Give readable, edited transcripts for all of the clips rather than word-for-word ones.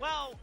Well,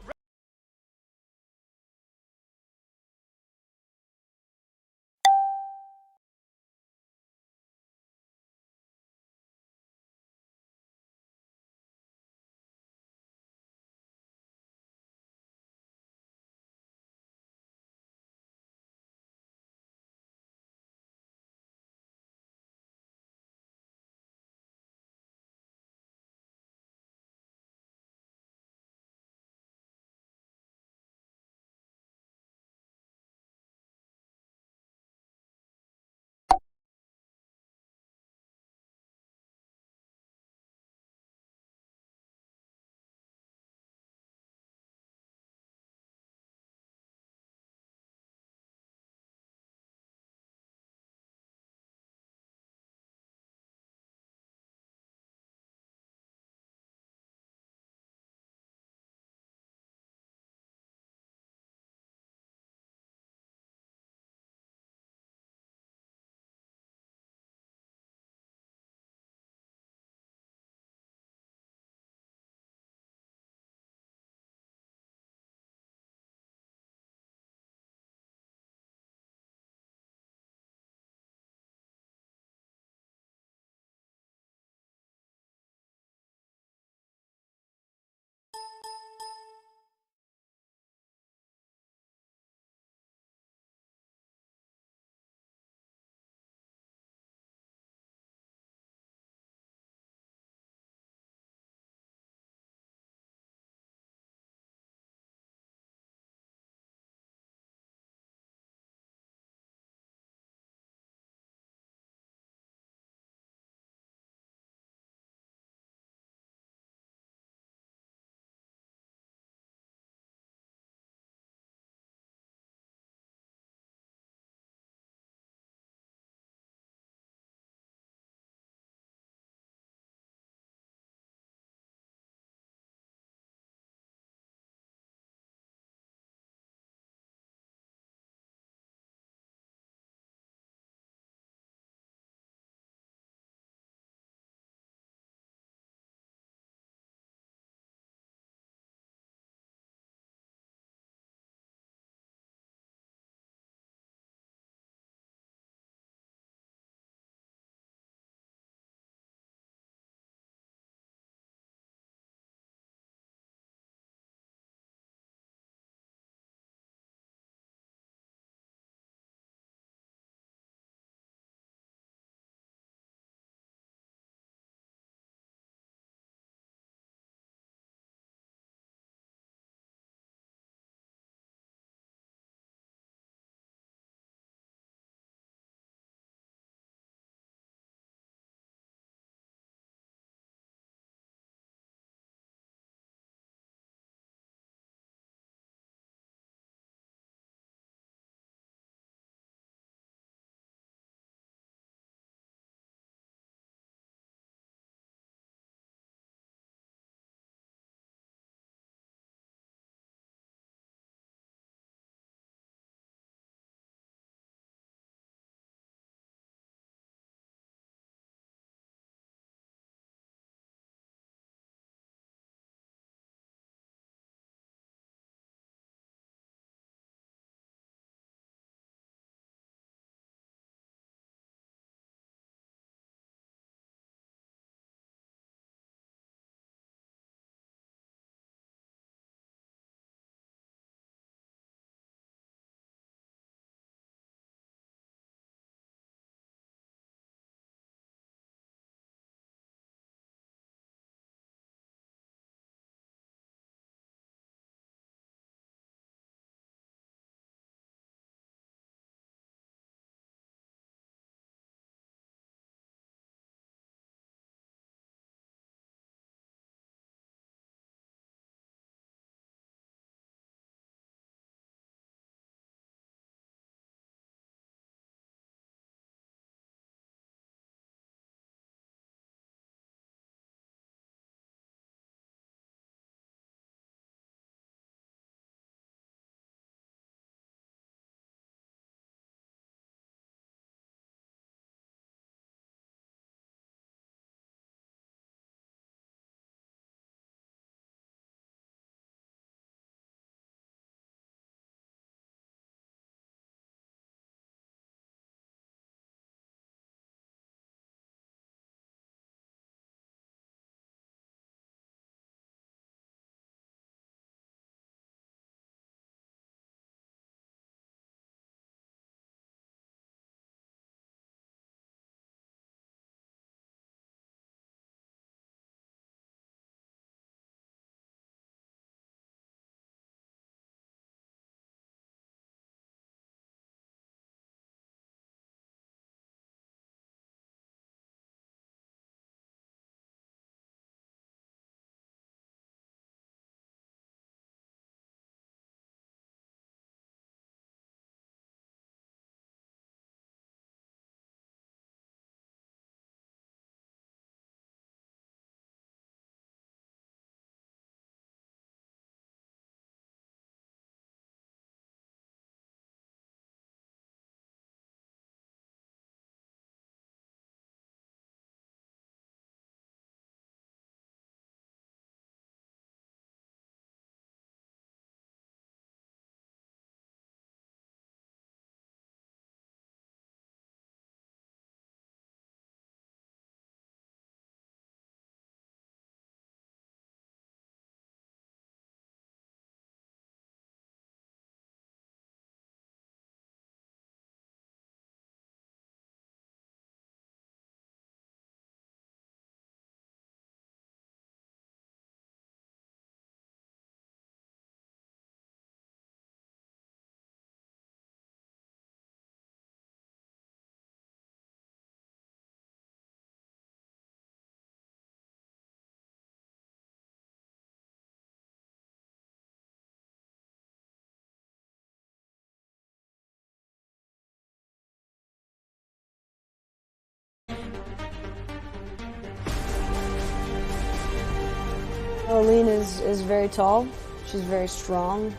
Aline is very tall. She's very strong.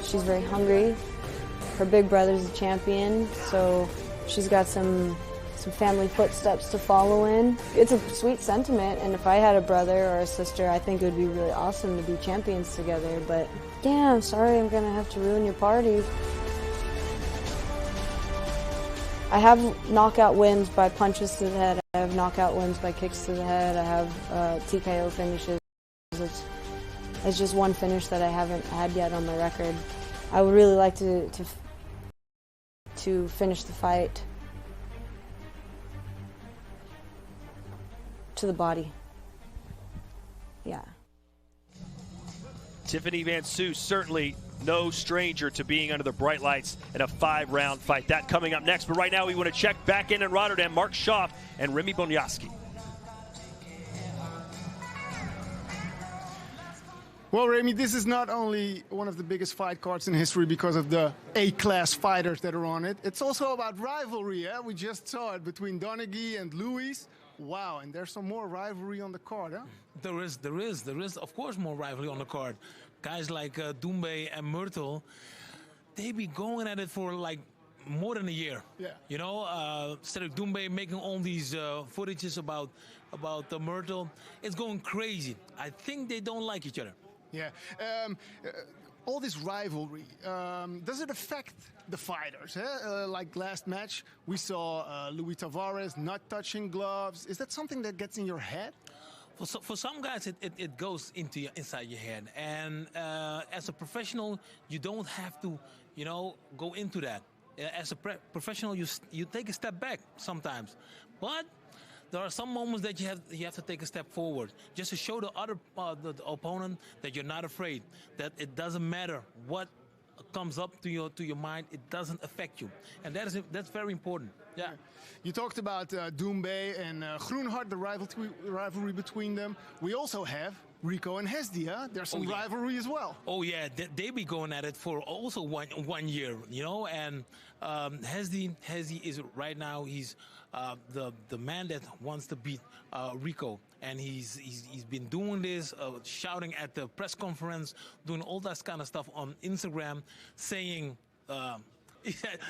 She's very hungry. Her big brother's a champion, so she's got some family footsteps to follow in. It's a sweet sentiment, and if I had a brother or a sister, I think it would be really awesome to be champions together. But yeah, I'm sorry, I'm gonna have to ruin your party. I have knockout wins by punches to the head. I have knockout wins by kicks to the head. I have TKO finishes. It's just one finish that I haven't had yet on my record. I would really like to finish the fight to the body. Yeah. Tiffany Van Soest, certainly no stranger to being under the bright lights in a 5-round fight. That coming up next, but right now we want to check back in Rotterdam. Mark Schaaf and Remy Bonjasky. Well, Remy, this is not only one of the biggest fight cards in history because of the A-class fighters that are on it. It's also about rivalry. We just saw it between Donaghy and Louis. Wow, and there's some more rivalry on the card, huh? There is, of course, more rivalry on the card. Guys like Doumbé and Myrtle, they be going at it for like more than a year. Yeah. You know, instead of Doumbé making all these footages about the Myrtle, it's going crazy. I think they don't like each other. Yeah. All this rivalry, does it affect the fighters? Like last match, we saw Luis Tavares not touching gloves. Is that something that gets in your head? For some guys, it goes inside your head. And as a professional, you don't have to, you know, go into that. As a professional, you take a step back sometimes. But there are some moments that you have to take a step forward, just to show the other the opponent that you're not afraid, that it doesn't matter what comes up to your mind, it doesn't affect you, and that's very important. Yeah. You talked about Doumbé and Groenhart, the rivalry between them. We also have Rico and Hesdy, huh? There's some rivalry as well. Oh yeah, they be going at it for also one year, you know. And Hesdy is right now, he's the man that wants to beat Rico, and he's been doing this, shouting at the press conference, doing all that kind of stuff on Instagram, saying.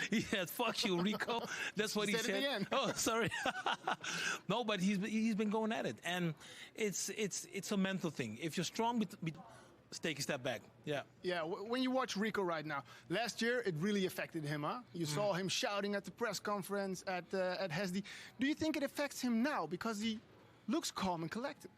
He had "fuck you, Rico." That's what he said. Again. Oh, sorry. No, but he's been going at it, and it's a mental thing. If you're strong, take a step back. Yeah. Yeah. When you watch Rico right now, last year it really affected him, huh? You saw him shouting at the press conference at Hesdy. Do you think it affects him now because he looks calm and collected?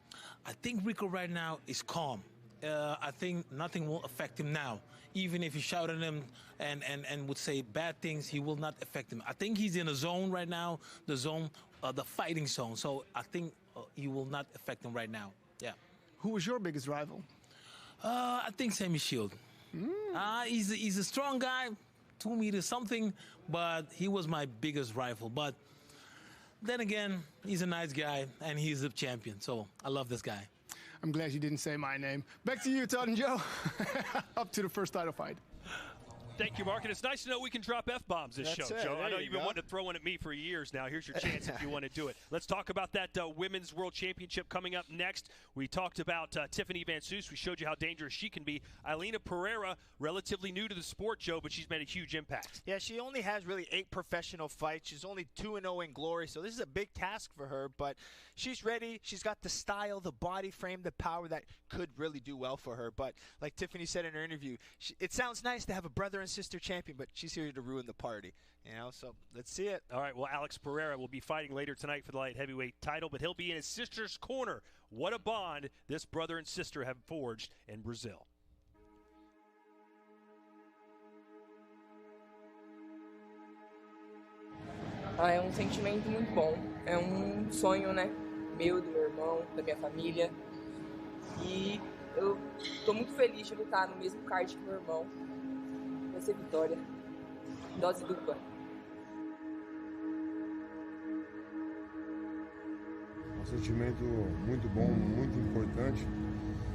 I think Rico right now is calm. I think nothing will affect him now. Even if you shout at him and would say bad things, he will not affect him. I think he's in a zone right now, the zone, the fighting zone. So I think he will not affect him right now. Yeah. Who was your biggest rival? I think Sammy Shield. He's a strong guy, 2 meters something, but he was my biggest rival. But then again, he's a nice guy and he's a champion. So I love this guy. I'm glad you didn't say my name. Back to you, Todd and Joe. Up to the first title fight. Thank you, Mark. And it's nice to know we can drop F-bombs this show, Joe. I know you've been wanting to throw one at me for years now. Here's your chance if you want to do it. Let's talk about that Women's World Championship coming up next. We talked about Tiffany Van Soest. We showed you how dangerous she can be. Ailina Pereira, relatively new to the sport, Joe, but she's made a huge impact. Yeah, she only has really 8 professional fights. She's only 2-0 in glory, so this is a big task for her, but she's ready. She's got the style, the body frame, the power that could really do well for her. But like Tiffany said in her interview, it sounds nice to have a brother and sister champion, but she's here to ruin the party, you know, so let's see it. All right, well, Alex Pereira will be fighting later tonight for the light heavyweight title, but he'll be in his sister's corner. What a bond this brother and sister have forged in Brazil. É sentimento muito bom. É sonho, né? Meu, do meu irmão, da minha família. E eu tô muito feliz de lutar no mesmo card que meu irmão. Vai ser vitória. Dose dupla. Um sentimento muito bom, muito importante.